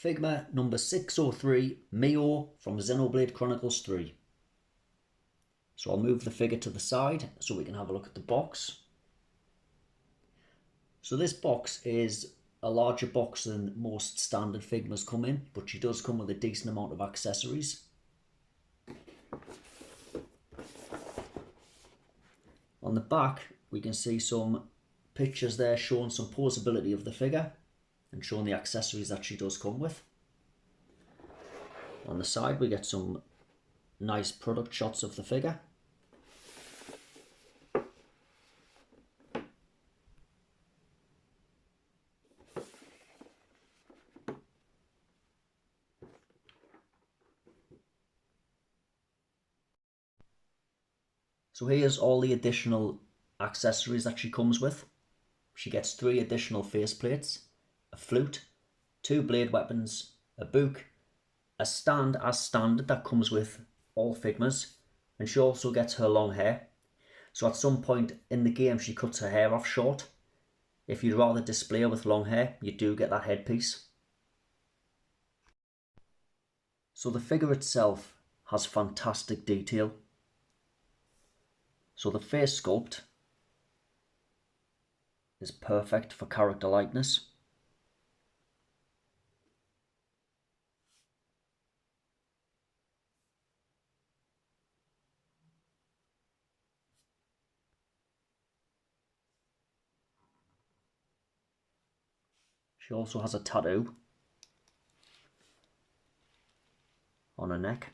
Figma number 603 Mio from Xenoblade Chronicles 3. So I'll move the figure to the side so we can have a look at the box. So this box is a larger box than most standard Figmas come in, but she does come with a decent amount of accessories. On the back we can see some pictures there showing some posability of the figure and showing the accessories that she does come with. On the side we get some nice product shots of the figure. So here's all the additional accessories that she comes with. She gets 3 additional faceplates, a flute, 2 blade weapons, a book, a stand as standard that comes with all Figmas, and she also gets her long hair. So at some point in the game she cuts her hair off short. If you'd rather display her with long hair, you do get that headpiece. So the figure itself has fantastic detail. So the face sculpt is perfect for character likeness. She also has a tattoo on her neck.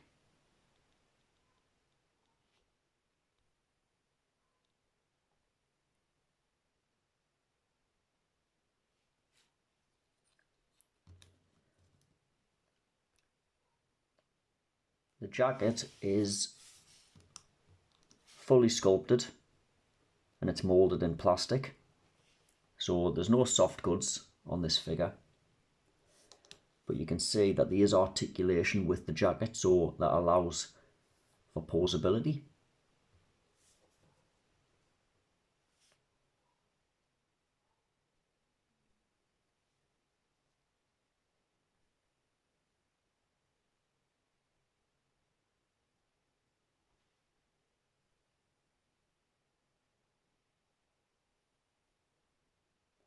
The jacket is fully sculpted and it's moulded in plastic. So there's no soft goods on this figure. But you can see that there is articulation with the jacket, so that allows for posability.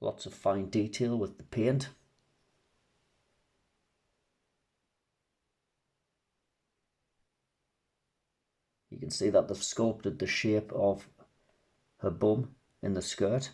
Lots of fine detail with the paint. You can see that they've sculpted the shape of her bum in the skirt.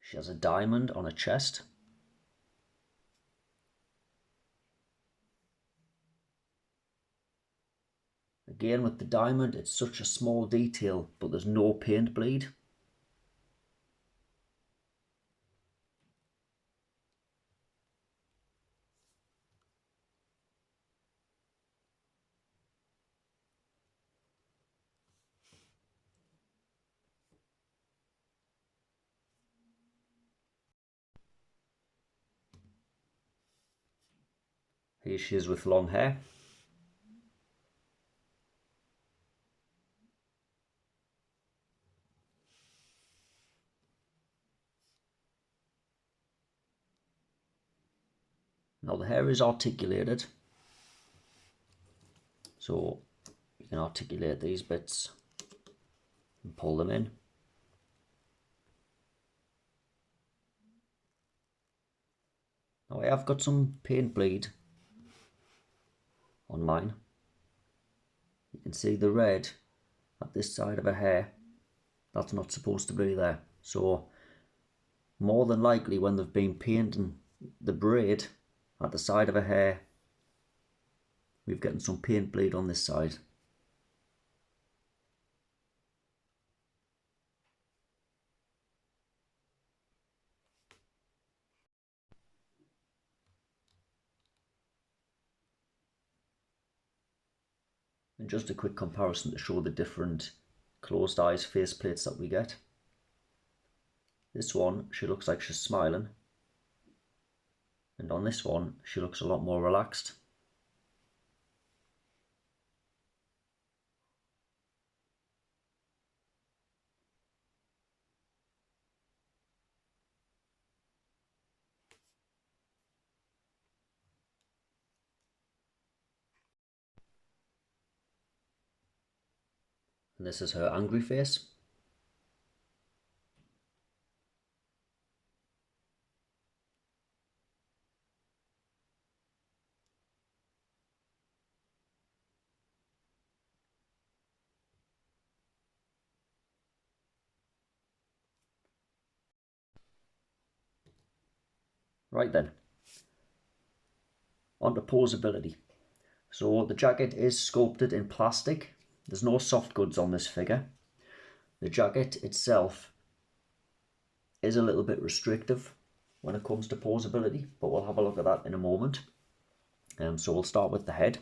She has a diamond on her chest. Again with the diamond, it's such a small detail, but there's no paint bleed. Here she is with long hair. Now the hair is articulated, so you can articulate these bits and pull them in. Now I have got some paint bleed on mine. You can see the red at this side of her hair. That's not supposed to be there. So more than likely when they've been painting the braid at the side of her hair, we've gotten some paint bleed on this side. And just a quick comparison to show the different closed eyes faceplates that we get. This one, she looks like she's smiling. And on this one, she looks a lot more relaxed. And this is her angry face. Right then, on to posability. So the jacket is sculpted in plastic. There's no soft goods on this figure. The jacket itself is a little bit restrictive when it comes to posability, but we'll have a look at that in a moment. So we'll start with the head.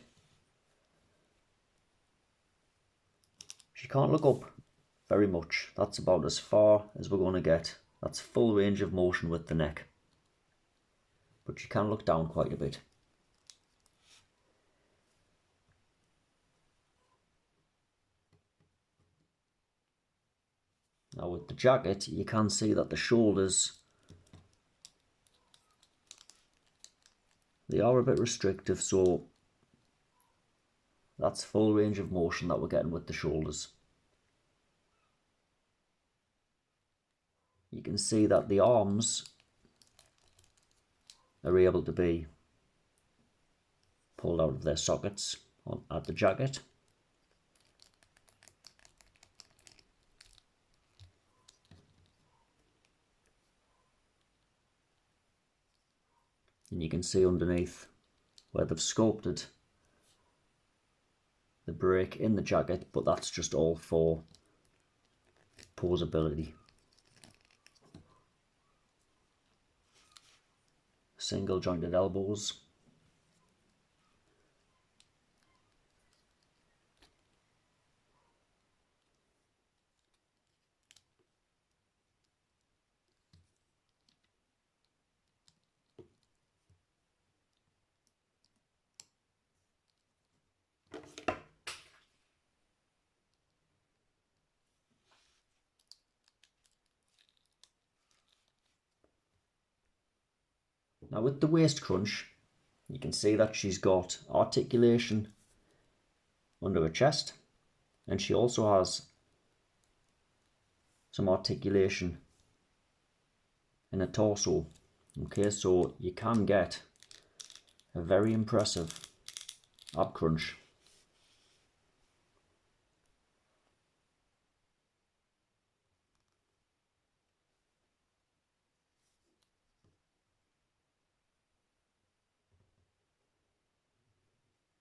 She can't look up very much. That's about as far as we're going to get. That's full range of motion with the neck. But she can look down quite a bit. Now with the jacket, you can see that the shoulders, they are a bit restrictive, so that's full range of motion that we're getting with the shoulders. You can see that the arms are able to be pulled out of their sockets at the jacket. And you can see underneath where they've sculpted the break in the jacket, but that's just all for posability. Single jointed elbows. Now with the waist crunch, you can see that she's got articulation under her chest, and she also has some articulation in her torso. Okay, so you can get a very impressive ab crunch.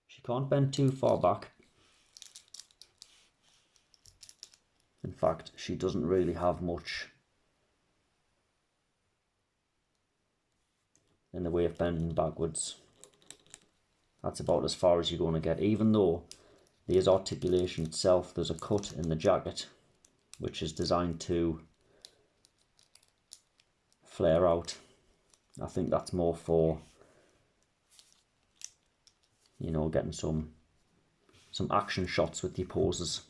She can't bend too far back. In fact, she doesn't really have much in the way of bending backwards. That's about as far as you're going to get, even though there's articulation itself. There's a cut in the jacket which is designed to flare out. I think that's more for, you know, getting some action shots with your poses.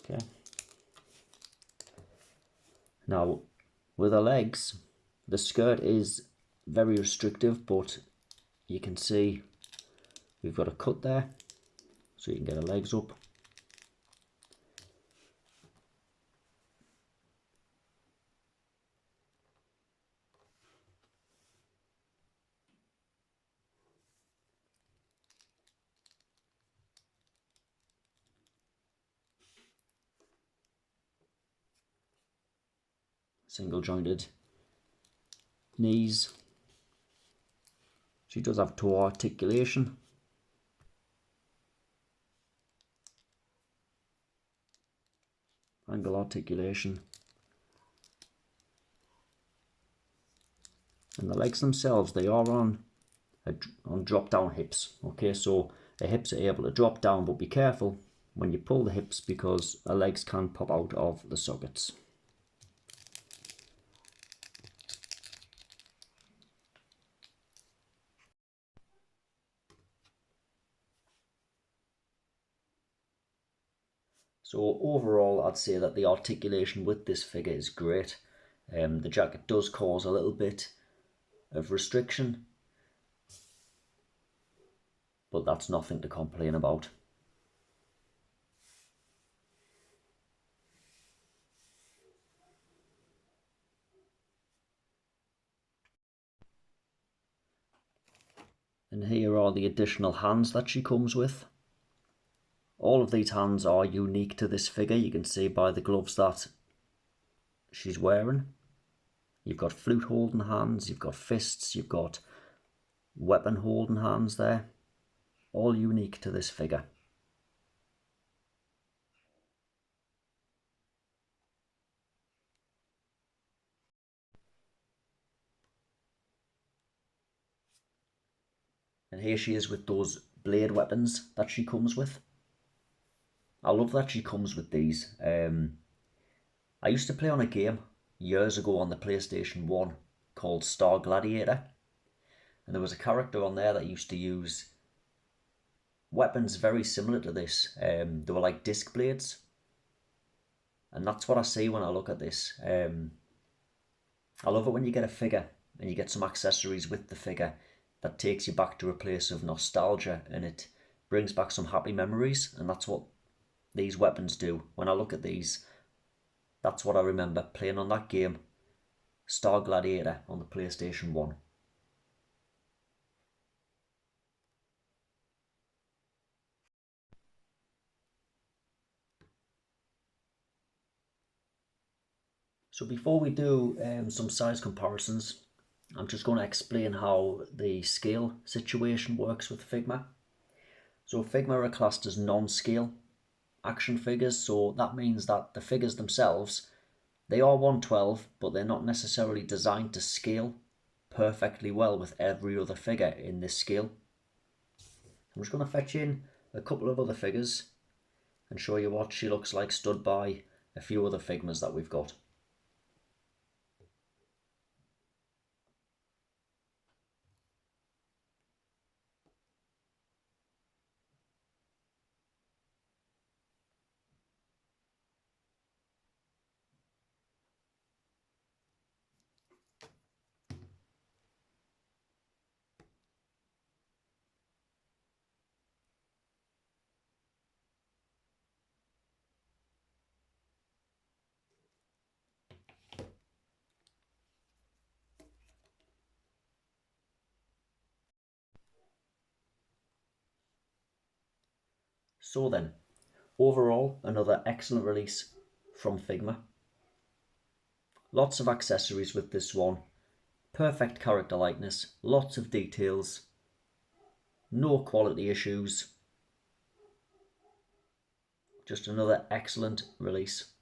Okay. Now, with her legs, the skirt is very restrictive, but you can see we've got a cut there, so you can get her legs up. Single jointed knees. She does have toe articulation. Ankle articulation. And the legs themselves, they are on drop down hips. Okay, so The hips are able to drop down, but be careful when you pull the hips because her legs can pop out of the sockets. So overall, I'd say that the articulation with this figure is great. The jacket does cause a little bit of restriction, but that's nothing to complain about. And here are the additional hands that she comes with. All of these hands are unique to this figure. You can see by the gloves that she's wearing. You've got flute holding hands, you've got fists, you've got weapon holding hands there. All unique to this figure. And here she is with those blade weapons that she comes with. I love that she comes with these. I used to play on a game years ago on the PlayStation 1 called Star Gladiator. And there was a character on there that used to use weapons very similar to this. They were like disc blades. And that's what I see when I look at this. I love it when you get a figure and you get some accessories with the figure that takes you back to a place of nostalgia and it brings back some happy memories. And that's what these weapons do. When I look at these, that's what I remember playing on that game, Star Gladiator on the PlayStation 1. So before we do some size comparisons, I'm just going to explain how the scale situation works with Figma. So Figma are classed as non-scale action figures, so that means that the figures themselves, they are 1/12, but they're not necessarily designed to scale perfectly well with every other figure in this scale. I'm just going to fetch in a couple of other figures and show you what she looks like stood by a few other Figmas that we've got. So then, overall, another excellent release from Figma. Lots of accessories with this one, perfect character likeness, lots of details, no quality issues. Just another excellent release.